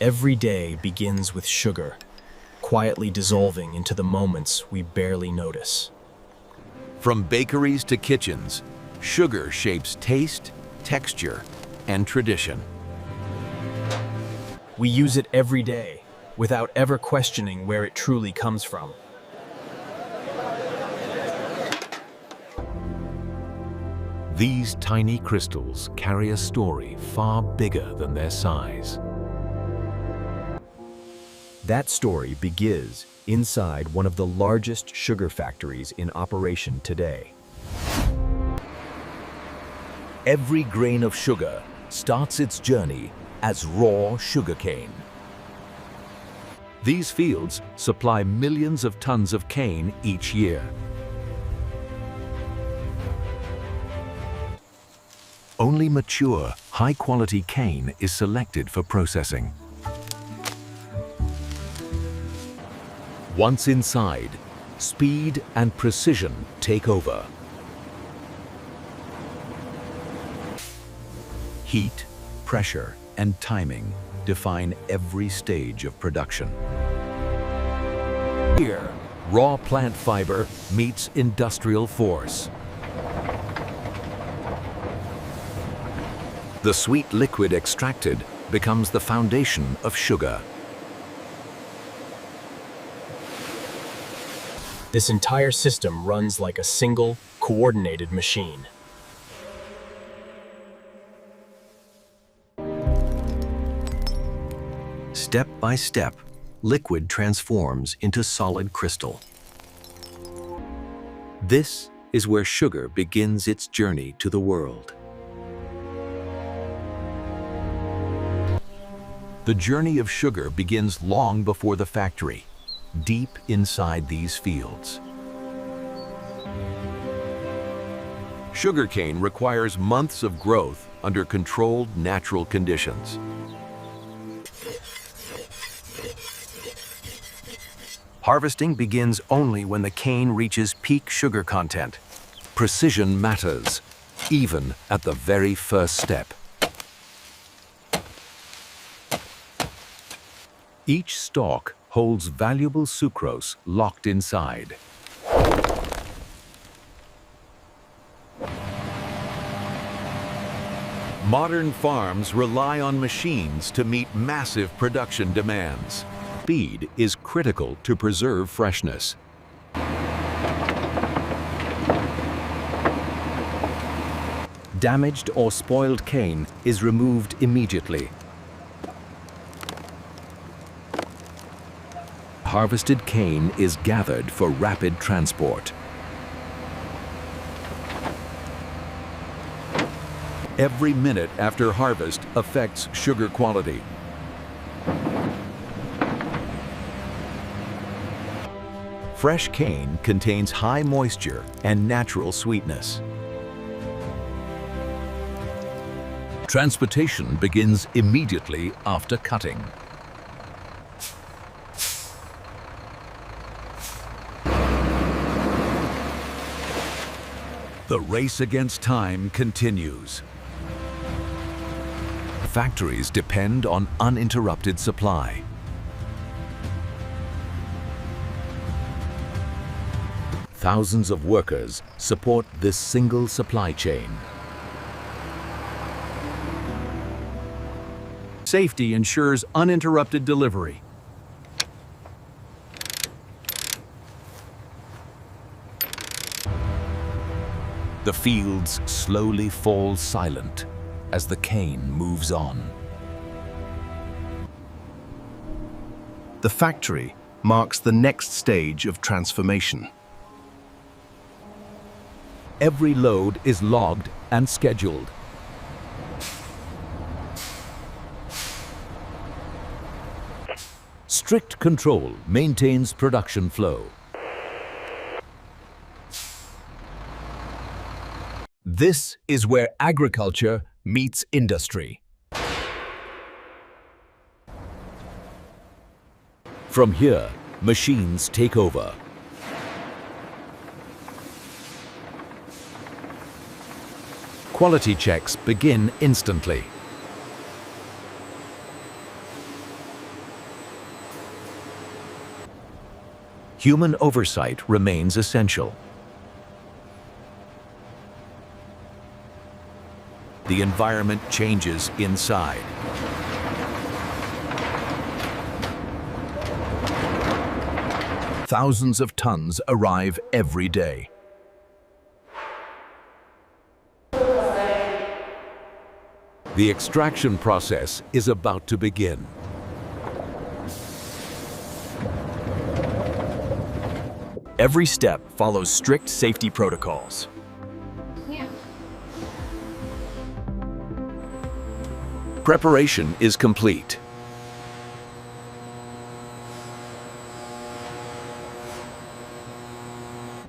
Every day begins with sugar, quietly dissolving into the moments we barely notice. From bakeries to kitchens, sugar shapes taste, texture, and tradition. We use it every day, without ever questioning where it truly comes from. These tiny crystals carry a story far bigger than their size. That story begins inside one of the largest sugar factories in operation today. Every grain of sugar starts its journey as raw sugarcane. These fields supply millions of tons of cane each year. Only mature, high-quality cane is selected for processing. Once inside, speed and precision take over. Heat, pressure, and timing define every stage of production. Here, raw plant fiber meets industrial force. The sweet liquid extracted becomes the foundation of sugar. This entire system runs like a single, coordinated machine. Step by step, liquid transforms into solid crystal. This is where sugar begins its journey to the world. The journey of sugar begins long before the factory, deep inside these fields. Sugarcane requires months of growth under controlled natural conditions. Harvesting begins only when the cane reaches peak sugar content. Precision matters, even at the very first step. Each stalk holds valuable sucrose locked inside. Modern farms rely on machines to meet massive production demands. Speed is critical to preserve freshness. Damaged or spoiled cane is removed immediately. Harvested cane is gathered for rapid transport. Every minute after harvest affects sugar quality. Fresh cane contains high moisture and natural sweetness. Transportation begins immediately after cutting. The race against time continues. Factories depend on uninterrupted supply. Thousands of workers support this single supply chain. Safety ensures uninterrupted delivery. The fields slowly fall silent as the cane moves on. The factory marks the next stage of transformation. Every load is logged and scheduled. Strict control maintains production flow. This is where agriculture meets industry. From here, machines take over. Quality checks begin instantly. Human oversight remains essential. The environment changes inside. Thousands of tons arrive every day. The extraction process is about to begin. Every step follows strict safety protocols. Preparation is complete.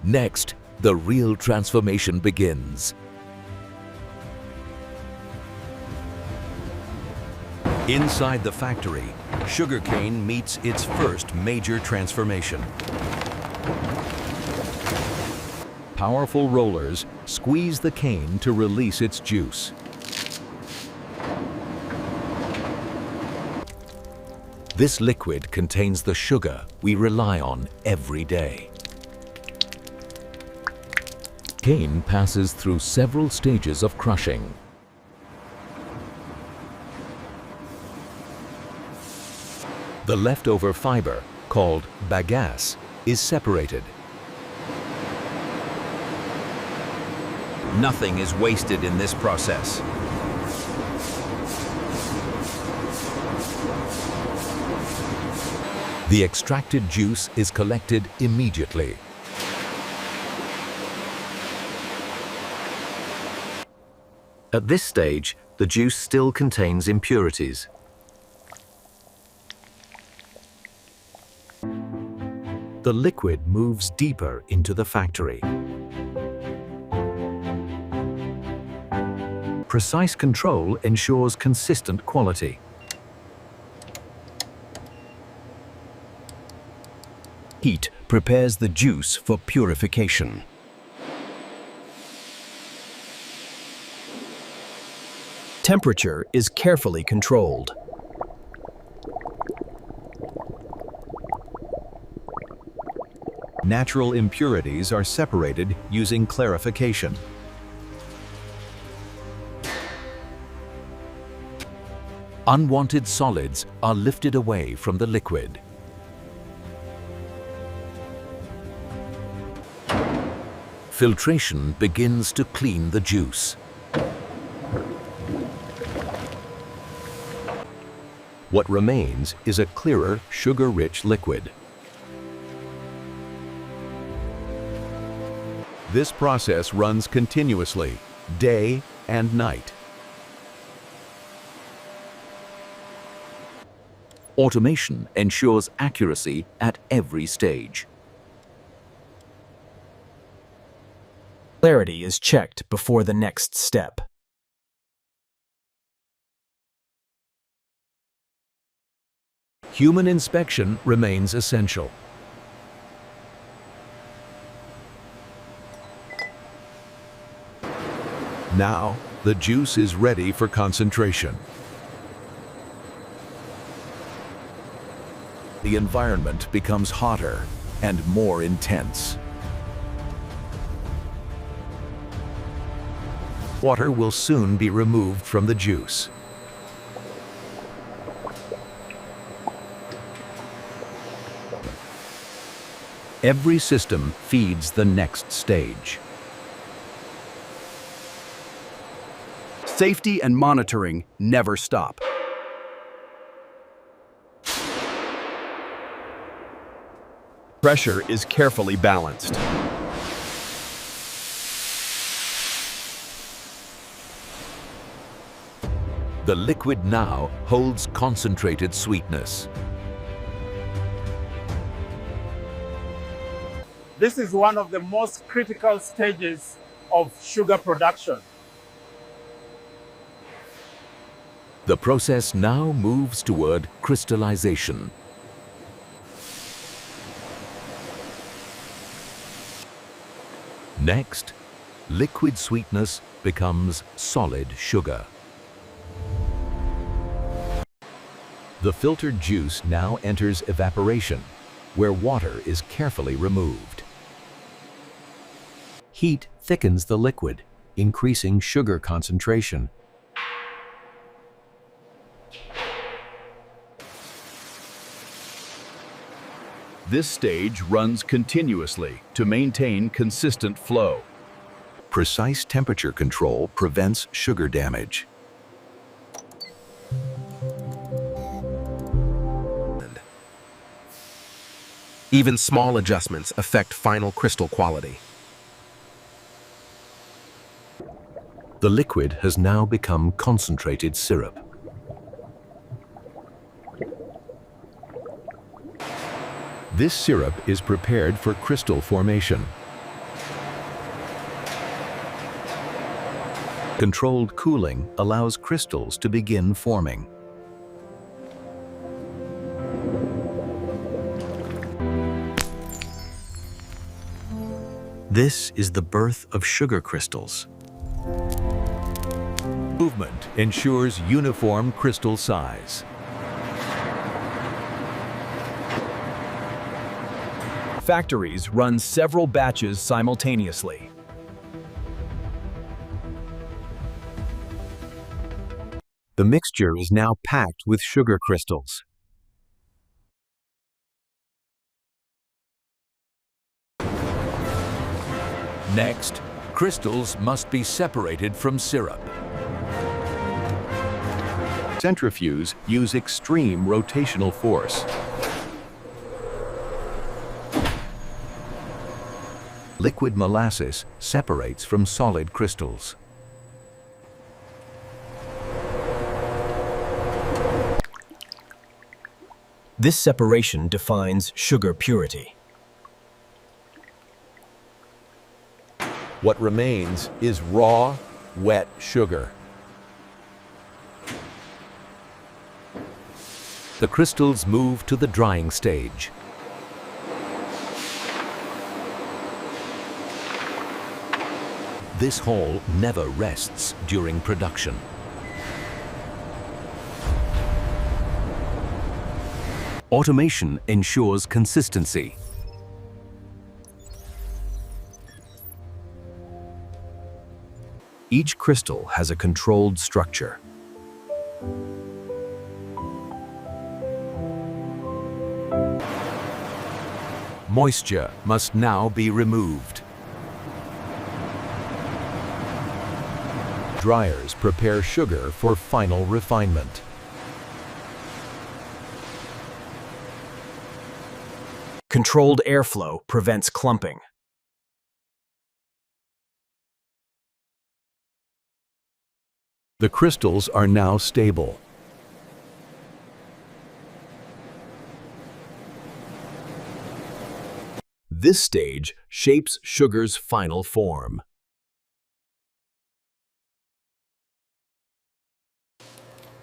Next, the real transformation begins. Inside the factory, sugarcane meets its first major transformation. Powerful rollers squeeze the cane to release its juice. This liquid contains the sugar we rely on every day. Cane passes through several stages of crushing. The leftover fiber, called bagasse, is separated. Nothing is wasted in this process. The extracted juice is collected immediately. At this stage, the juice still contains impurities. The liquid moves deeper into the factory. Precise control ensures consistent quality. Heat prepares the juice for purification. Temperature is carefully controlled. Natural impurities are separated using clarification. Unwanted solids are lifted away from the liquid. Filtration begins to clean the juice. What remains is a clearer, sugar-rich liquid. This process runs continuously, day and night. Automation ensures accuracy at every stage. Clarity is checked before the next step. Human inspection remains essential. Now, the juice is ready for concentration. The environment becomes hotter and more intense. Water will soon be removed from the juice. Every system feeds the next stage. Safety and monitoring never stop. Pressure is carefully balanced. The liquid now holds concentrated sweetness. This is one of the most critical stages of sugar production. The process now moves toward crystallization. Next, liquid sweetness becomes solid sugar. The filtered juice now enters evaporation, where water is carefully removed. Heat thickens the liquid, increasing sugar concentration. This stage runs continuously to maintain consistent flow. Precise temperature control prevents sugar damage. Even small adjustments affect final crystal quality. The liquid has now become concentrated syrup. This syrup is prepared for crystal formation. Controlled cooling allows crystals to begin forming. This is the birth of sugar crystals. Movement ensures uniform crystal size. Factories run several batches simultaneously. The mixture is now packed with sugar crystals. Next, crystals must be separated from syrup. Centrifuges use extreme rotational force. Liquid molasses separates from solid crystals. This separation defines sugar purity. What remains is raw, wet sugar. The crystals move to the drying stage. This hall never rests during production. Automation ensures consistency. Each crystal has a controlled structure. Moisture must now be removed. Dryers prepare sugar for final refinement. Controlled airflow prevents clumping. The crystals are now stable. This stage shapes sugar's final form.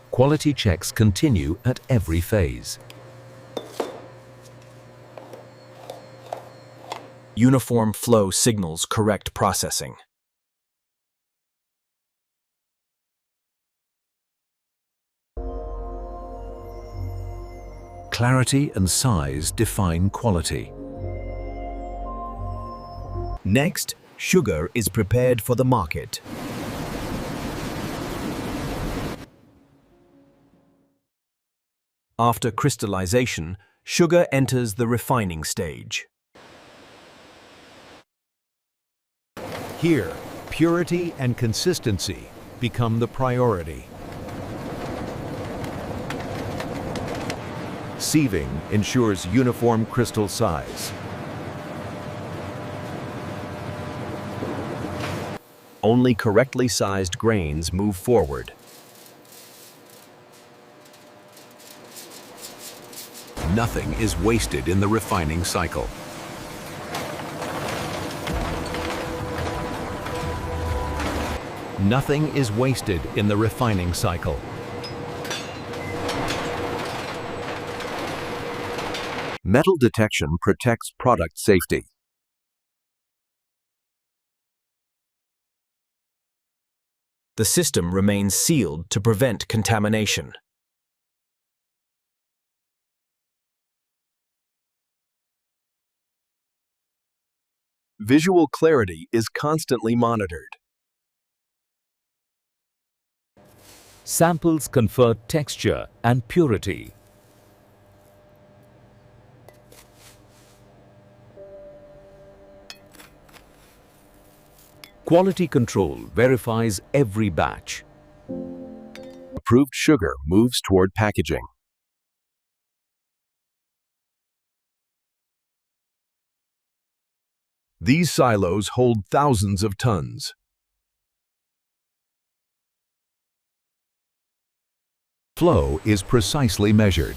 Quality checks continue at every phase. Uniform flow signals correct processing. Clarity and size define quality. Next, sugar is prepared for the market. After crystallization, sugar enters the refining stage. Here, purity and consistency become the priority. Sieving ensures uniform crystal size. Only correctly sized grains move forward. Nothing is wasted in the refining cycle. Nothing is wasted in the refining cycle. Metal detection protects product safety. The system remains sealed to prevent contamination. Visual clarity is constantly monitored. Samples confer texture and purity. Quality control verifies every batch. Approved sugar moves toward packaging. These silos hold thousands of tons. Flow is precisely measured.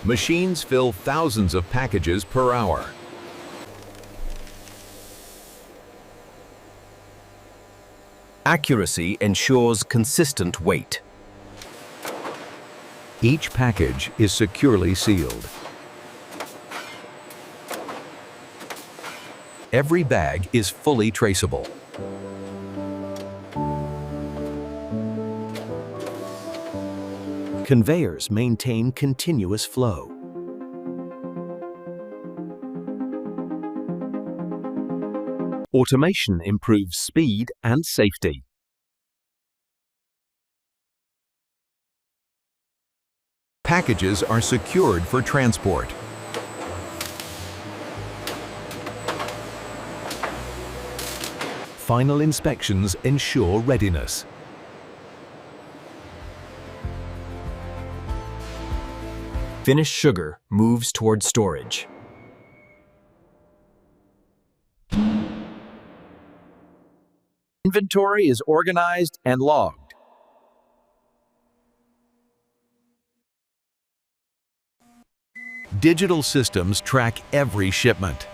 Machines fill thousands of packages per hour. Accuracy ensures consistent weight. Each package is securely sealed. Every bag is fully traceable. Conveyors maintain continuous flow. Automation improves speed and safety. Packages are secured for transport. Final inspections ensure readiness. Finished sugar moves toward storage. Inventory is organized and logged. Digital systems track every shipment.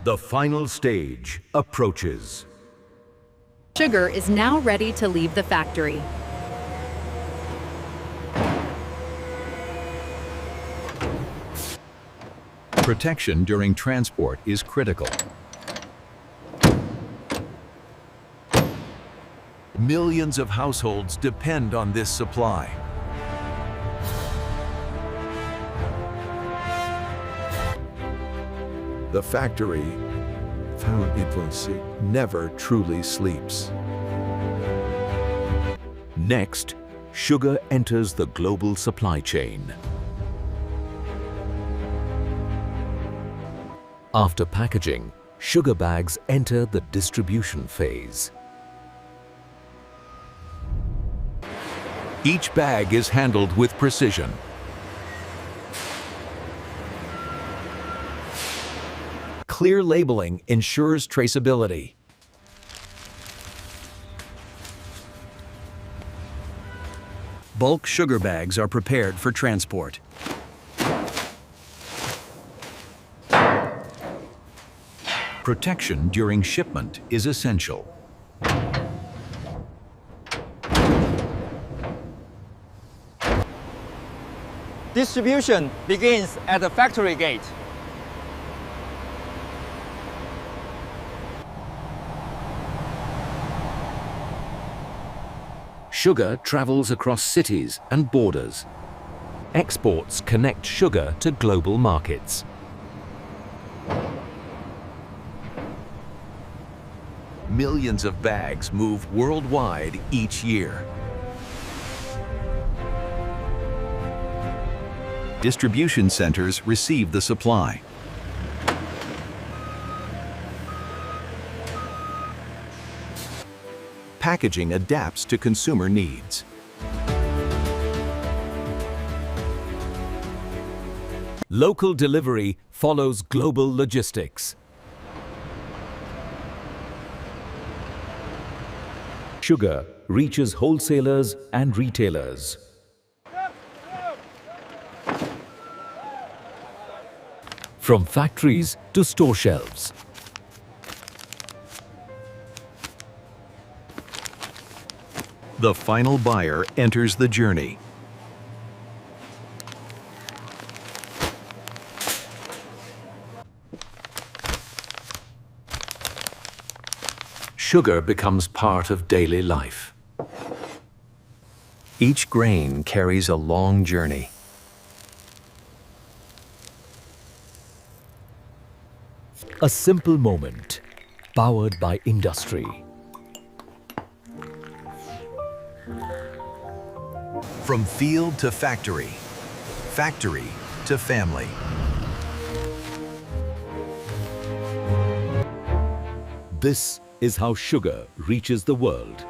The final stage approaches. Sugar is now ready to leave the factory. Protection during transport is critical. Millions of households depend on this supply. The factory, never truly sleeps. Next, sugar enters the global supply chain. After packaging, sugar bags enter the distribution phase. Each bag is handled with precision. Clear labeling ensures traceability. Bulk sugar bags are prepared for transport. Protection during shipment is essential. Distribution begins at the factory gate. Sugar travels across cities and borders. Exports connect sugar to global markets. Millions of bags move worldwide each year. Distribution centers receive the supply. Packaging adapts to consumer needs. Local delivery follows global logistics. Sugar reaches wholesalers and retailers. From factories to store shelves. The final buyer enters the journey. sugar becomes part of daily life. Each grain carries a long journey. A simple moment, powered by industry. From field to factory, factory to family. This is how sugar reaches the world.